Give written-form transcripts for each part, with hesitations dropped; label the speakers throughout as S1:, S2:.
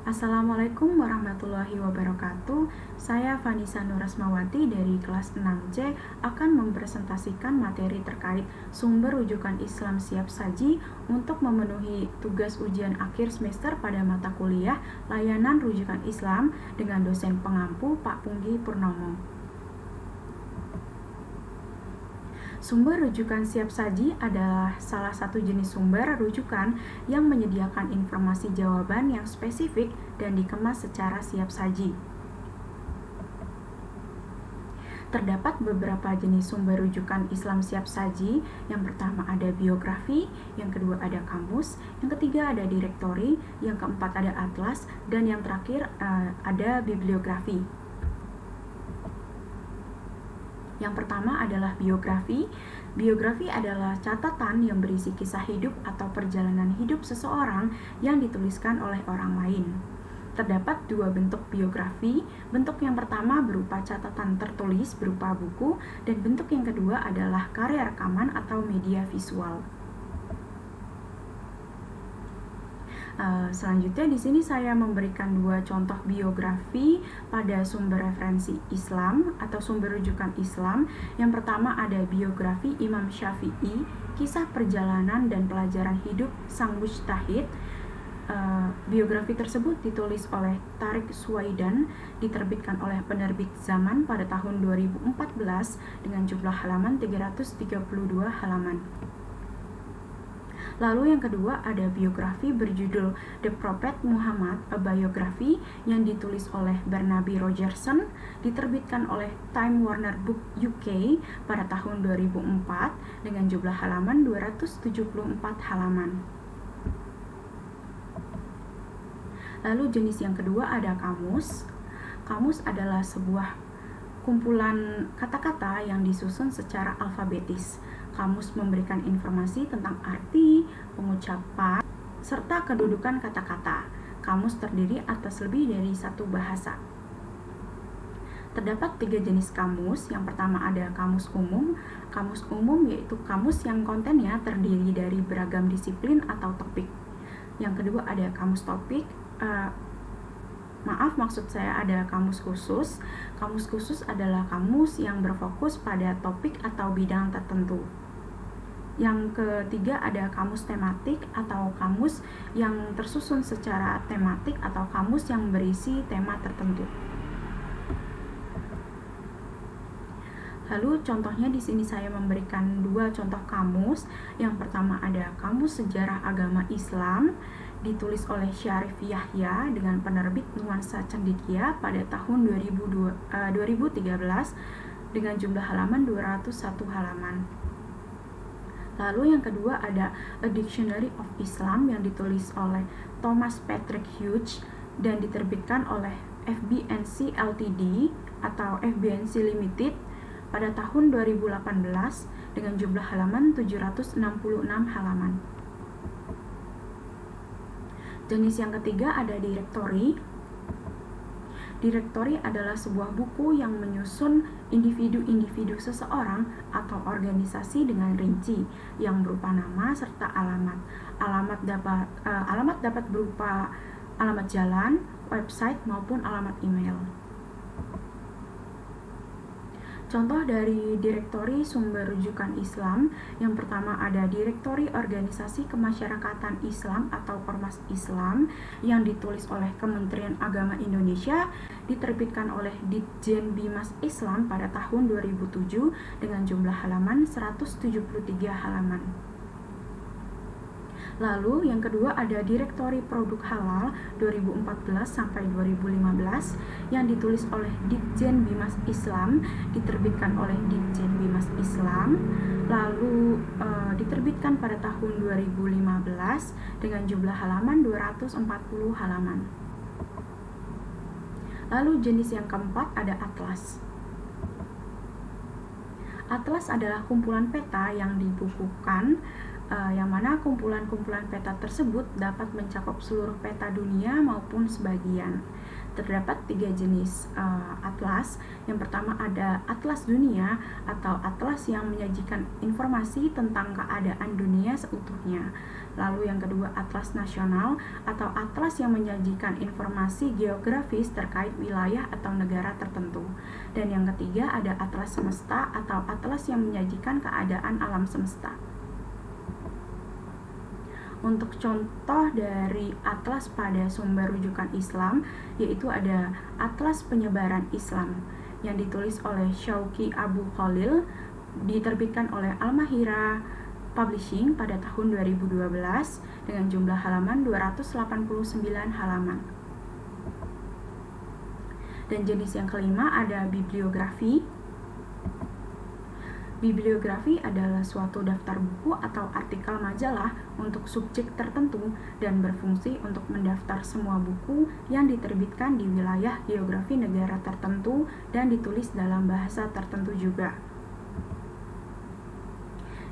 S1: Assalamualaikum warahmatullahi wabarakatuh. Saya Vanisa Nurasmawati dari kelas 6C akan mempresentasikan materi terkait sumber rujukan Islam siap saji untuk memenuhi tugas ujian akhir semester pada mata kuliah Layanan Rujukan Islam dengan dosen pengampu Pak Punggi Purnomo. Sumber rujukan siap saji adalah salah satu jenis sumber rujukan yang menyediakan informasi jawaban yang spesifik dan dikemas secara siap saji. Terdapat beberapa jenis sumber rujukan Islam siap saji. Yang pertama ada biografi, yang kedua ada kamus, yang ketiga ada direktori, yang keempat ada atlas, dan yang terakhir ada bibliografi. Yang pertama adalah biografi. Biografi adalah catatan yang berisi kisah hidup atau perjalanan hidup seseorang yang dituliskan oleh orang lain. Terdapat dua bentuk biografi. Bentuk yang pertama berupa catatan tertulis berupa buku, dan bentuk yang kedua adalah karya rekaman atau media visual. Selanjutnya di sini saya memberikan dua contoh biografi pada sumber referensi Islam atau sumber rujukan Islam. Yang pertama ada biografi Imam Syafi'i, kisah perjalanan dan pelajaran hidup sang mujtahid. Biografi tersebut ditulis oleh Tariq Suwaidan, diterbitkan oleh penerbit Zaman pada tahun 2014 dengan jumlah halaman 332 halaman. Lalu yang kedua ada biografi berjudul The Prophet Muhammad, A Biography, yang ditulis oleh Barnaby Rogerson, diterbitkan oleh Time Warner Book UK pada tahun 2004 dengan jumlah halaman 274 halaman. Lalu jenis yang kedua ada kamus. Kamus adalah sebuah kumpulan kata-kata yang disusun secara alfabetis. Kamus memberikan informasi tentang arti, pengucapan, serta kedudukan kata-kata. Kamus terdiri atas lebih dari satu bahasa. Terdapat tiga jenis kamus. Yang pertama ada kamus umum. Kamus umum yaitu kamus yang kontennya terdiri dari beragam disiplin atau topik. Yang kedua ada kamus topik. Maksud saya ada kamus khusus. Kamus khusus adalah kamus yang berfokus pada topik atau bidang tertentu. Yang ketiga ada kamus tematik atau kamus yang tersusun secara tematik atau kamus yang berisi tema tertentu. Lalu contohnya di sini saya memberikan dua contoh kamus. Yang pertama ada Kamus Sejarah Agama Islam, ditulis oleh Syarif Yahya dengan penerbit Nuansa Cendekia pada tahun 2013 dengan jumlah halaman 201 halaman. Lalu yang kedua ada A Dictionary of Islam yang ditulis oleh Thomas Patrick Hughes dan diterbitkan oleh FBNC Ltd atau FBNC Limited pada tahun 2018 dengan jumlah halaman 766 halaman. Jenis yang ketiga ada direktori. Direktori adalah sebuah buku yang menyusun individu-individu seseorang atau organisasi dengan rinci yang berupa nama serta alamat. Alamat dapat berupa alamat jalan, website maupun alamat email. Contoh dari direktori sumber rujukan Islam, yang pertama ada Direktori Organisasi Kemasyarakatan Islam atau Ormas Islam yang ditulis oleh Kementerian Agama Indonesia, diterbitkan oleh Ditjen Bimas Islam pada tahun 2007 dengan jumlah halaman 173 halaman. Lalu yang kedua ada Direktori Produk Halal 2014 sampai 2015 yang ditulis oleh Ditjen Bimas Islam, diterbitkan oleh Ditjen Bimas Islam, lalu diterbitkan pada tahun 2015 dengan jumlah halaman 240 halaman. Lalu jenis yang keempat ada atlas. Atlas adalah kumpulan peta yang dibukukan, yang mana kumpulan-kumpulan peta tersebut dapat mencakup seluruh peta dunia maupun sebagian. terdapat 3 jenis atlas. Yang pertama ada atlas dunia atau atlas yang menyajikan informasi tentang keadaan dunia seutuhnya. Lalu yang kedua atlas nasional atau atlas yang menyajikan informasi geografis terkait wilayah atau negara tertentu. Dan yang ketiga ada atlas semesta atau atlas yang menyajikan keadaan alam semesta. Untuk contoh dari atlas pada sumber rujukan Islam, yaitu ada Atlas Penyebaran Islam yang ditulis oleh Syauqi Abu Khalil, diterbitkan oleh Al-Mahira Publishing pada tahun 2012 dengan jumlah halaman 289 halaman. Dan jenis yang kelima ada bibliografi. Bibliografi adalah suatu daftar buku atau artikel majalah untuk subjek tertentu dan berfungsi untuk mendaftar semua buku yang diterbitkan di wilayah geografi negara tertentu dan ditulis dalam bahasa tertentu juga.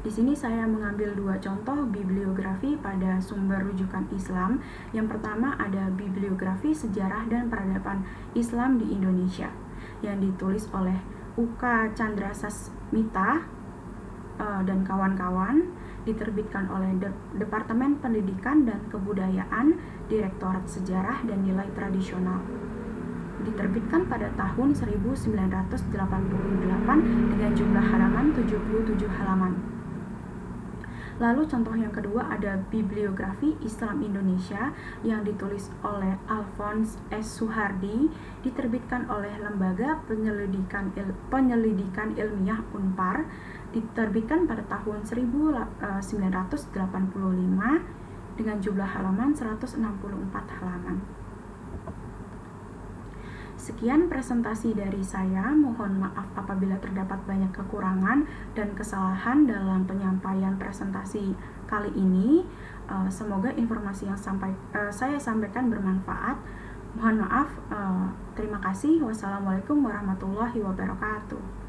S1: Di sini saya mengambil 2 contoh bibliografi pada sumber rujukan Islam. Yang pertama ada bibliografi sejarah dan peradaban Islam di Indonesia yang ditulis oleh UK Chandrasasmita dan kawan-kawan, diterbitkan oleh Departemen Pendidikan dan Kebudayaan, Direktorat Sejarah dan Nilai Tradisional. Diterbitkan pada tahun 1988 dengan jumlah halaman 77 halaman. Lalu contoh yang kedua ada bibliografi Islam Indonesia yang ditulis oleh Alphonse S. Suhardi, diterbitkan oleh Lembaga Penyelidikan Ilmiah Unpar, diterbitkan pada tahun 1985 dengan jumlah halaman 164 halaman. Sekian presentasi dari saya, mohon maaf apabila terdapat banyak kekurangan dan kesalahan dalam penyampaian presentasi kali ini. Semoga informasi yang saya sampaikan bermanfaat. Mohon maaf, terima kasih. Wassalamualaikum warahmatullahi wabarakatuh.